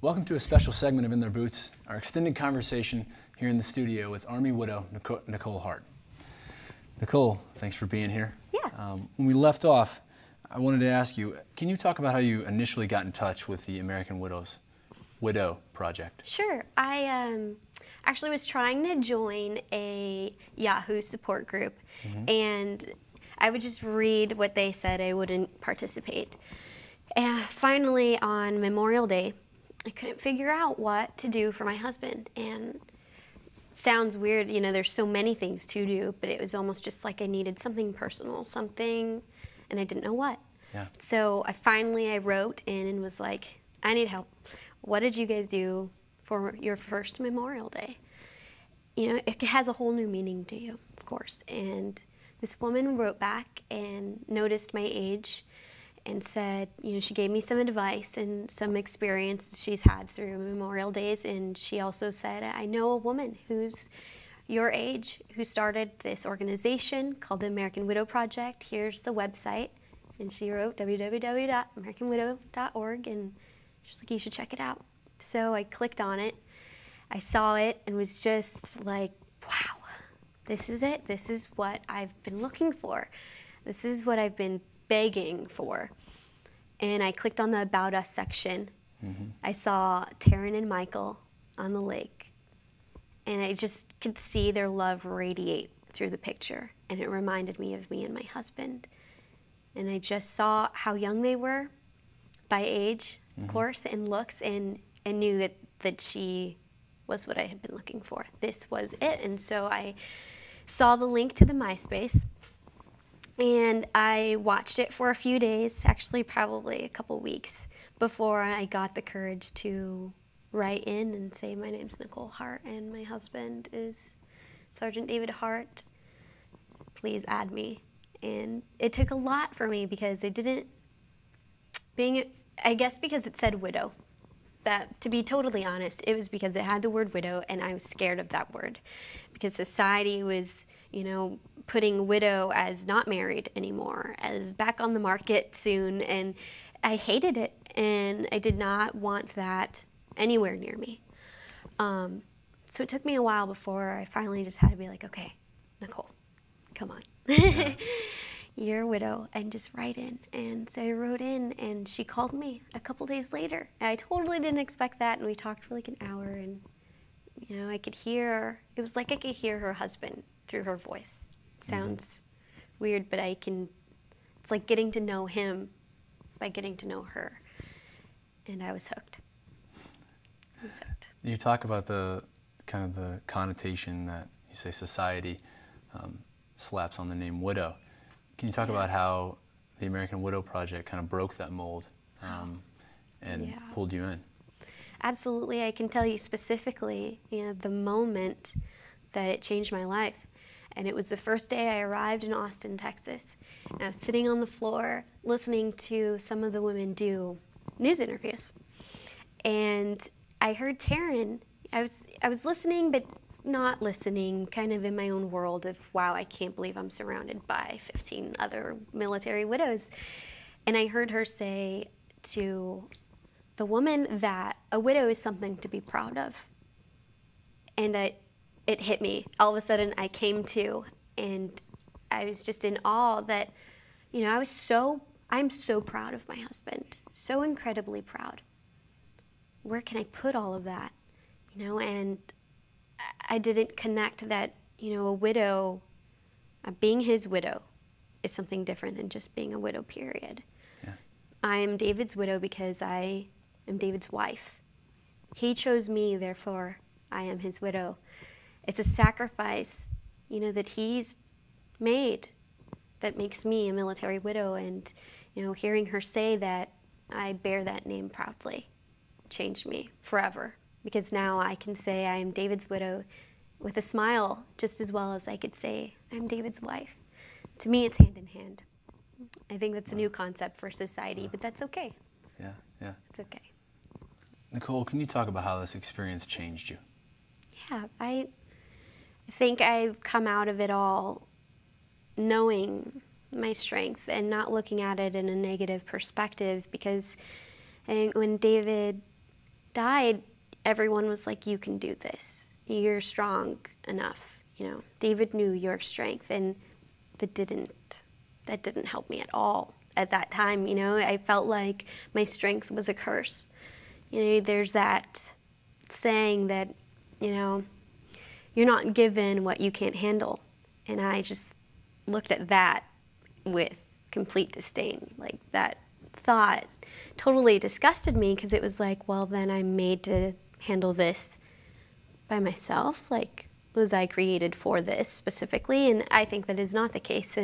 Welcome to a special segment of In Their Boots, our extended conversation here in the studio with Army widow Nicole Hart. Nicole, thanks for being here. Yeah. When we left off, I wanted to ask you, can you talk about how you initially got in touch with the American Widow Project? Sure. I actually was trying to join a Yahoo support group, and I would just read what they said. I wouldn't participate. And finally, on Memorial Day, I couldn't figure out what to do for my husband. And it sounds weird, you know, there's so many things to do, but it was almost just like I needed something personal, something, and I didn't know what. Yeah. So I wrote in and was like, I need help. What did you guys do for your first Memorial Day? You know, it has a whole new meaning to you, of course. And this woman wrote back and noticed my age and said, you know, she gave me some advice and some experience she's had through Memorial Days. And she also said, I know a woman who's your age who started this organization called the American Widow Project. Here's the website. And she wrote www.americanwidow.org, and she's like, you should check it out. So I clicked on it. I saw it and was just like, wow, this is it. This is what I've been looking for. This is what I've been begging for. And I clicked on the About Us section. I saw Taryn and Michael on the lake, and I just could see their love radiate through the picture, and it reminded me of me and my husband. And I just saw how young they were by age, of course, and looks, and knew that she was what I had been looking for. This was it. And so I saw the link to the MySpace, and I watched it for a few days, actually probably a couple weeks, before I got the courage to write in and say, my name's Nicole Hart, and my husband is Sergeant David Hart. Please add me. And it took a lot for me because I guess because it said widow. That, to be totally honest, it was because it had the word widow, and I was scared of that word because society was, you know, putting widow as not married anymore, as back on the market soon, and I hated it, and I did not want that anywhere near me. So it took me a while before I finally just had to be like, okay, Nicole, come on. Yeah. You're a widow, and just write in. And so I wrote in, and she called me a couple days later. I totally didn't expect that, and we talked for like an hour, and you know, I could hear, it was like I could hear her husband through her voice. It sounds weird, but it's like getting to know him by getting to know her. And I was hooked. You talk about the kind of the connotation that you say society slaps on the name widow. Can you talk about how the American Widow Project kind of broke that mold and pulled you in? Absolutely. I can tell you specifically, you know, the moment that it changed my life. And it was the first day I arrived in Austin, Texas. And I was sitting on the floor listening to some of the women do news interviews. And I heard Taryn. I was listening, but not listening, kind of in my own world of, wow, I can't believe I'm surrounded by 15 other military widows. And I heard her say to the woman that a widow is something to be proud of. And it hit me. All of a sudden, I came to, and I was just in awe that, you know, I'm so proud of my husband, so incredibly proud. Where can I put all of that? You know, and I didn't connect that, you know, a widow, being his widow is something different than just being a widow, period. Yeah. I am David's widow because I am David's wife. He chose me, therefore I am his widow. It's a sacrifice, you know, that he's made that makes me a military widow. And, you know, hearing her say that I bear that name proudly changed me forever. Because now I can say I am David's widow with a smile just as well as I could say I'm David's wife. To me, it's hand in hand. I think that's a new concept for society, but that's okay. Yeah, yeah. It's okay. Nicole, can you talk about how this experience changed you? Yeah, I think I've come out of it all knowing my strengths and not looking at it in a negative perspective, because I think when David died, everyone was like, you can do this. You're strong enough. You know, David knew your strength, and that didn't help me at all at that time. You know, I felt like my strength was a curse. You know, there's that saying that, you know, you're not given what you can't handle. And I just looked at that with complete disdain. Like, that thought totally disgusted me, because it was like, well, then I'm made to handle this by myself. Like, was I created for this specifically? And I think that is not the case.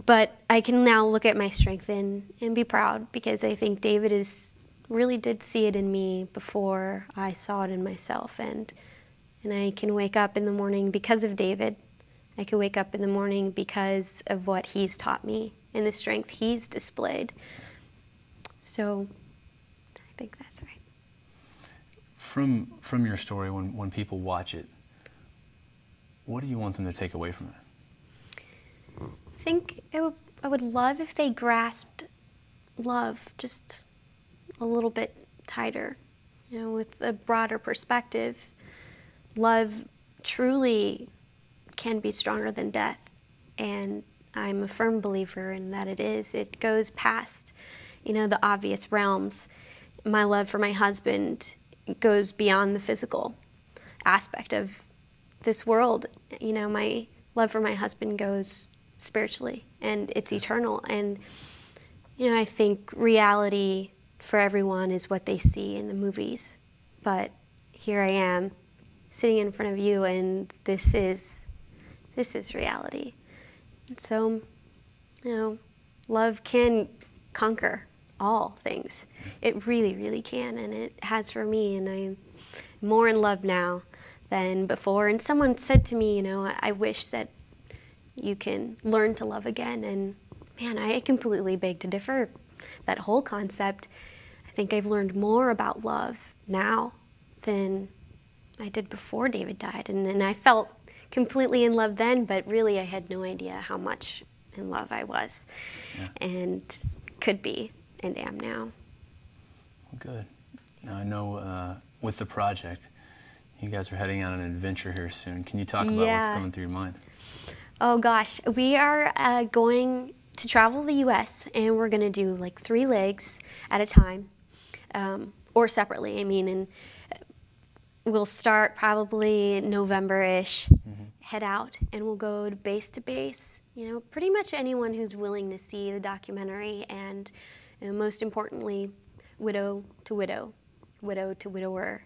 But I can now look at my strength and be proud, because I think David really did see it in me before I saw it in myself. And I can wake up in the morning because of David. I can wake up in the morning because of what he's taught me and the strength he's displayed. So I think that's right. From your story, when people watch it, what do you want them to take away from it? I think I would love if they grasped love just a little bit tighter, you know, with a broader perspective. Love truly can be stronger than death, and I'm a firm believer in that it is. It goes past, you know, the obvious realms. My love for my husband goes beyond the physical aspect of this world. You know, my love for my husband goes spiritually, and it's eternal. And, you know, I think reality for everyone is what they see in the movies. But here I am, sitting in front of you, and this is reality. And so, you know, love can conquer all things. It really, really can, and it has for me, and I'm more in love now than before. And someone said to me, you know, I wish that you can learn to love again. And man, I completely beg to differ. That whole concept, I think I've learned more about love now than I did before David died. And I felt completely in love then, but really I had no idea how much in love I was, and could be, and am now. Well, good. Now I know with the project, you guys are heading on an adventure here soon. Can you talk about what's going through your mind? Oh gosh, we are going to travel the U.S., and we're going to do like 3 legs at a time, or separately. I mean, and we'll start probably November-ish, head out, and we'll go base to base. You know, pretty much anyone who's willing to see the documentary, and most importantly, widow to widow, widow to widower.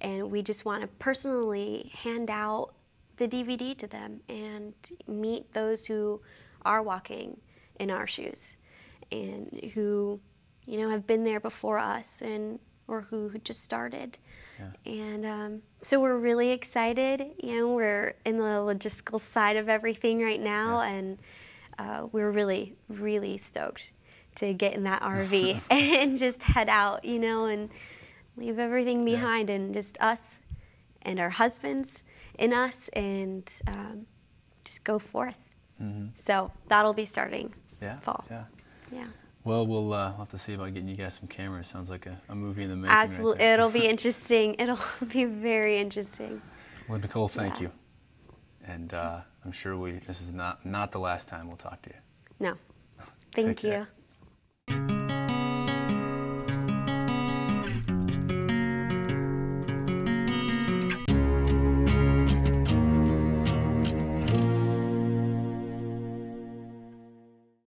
And we just want to personally hand out the DVD to them and meet those who are walking in our shoes, and who, you know, have been there before us, and or who just started. And so we're really excited. You know, we're in the logistical side of everything right now, and we're really, really stoked to get in that RV and just head out, you know, and leave everything behind, and just us and our husbands in us, and just go forth. So that'll be starting fall. Yeah. Well, we'll have to see about getting you guys some cameras. Sounds like a movie in the making. Absolutely. Right It'll be interesting. It'll be very interesting. Well, Nicole, thank you. And I'm sure this is not the last time we'll talk to you. No. Thank you.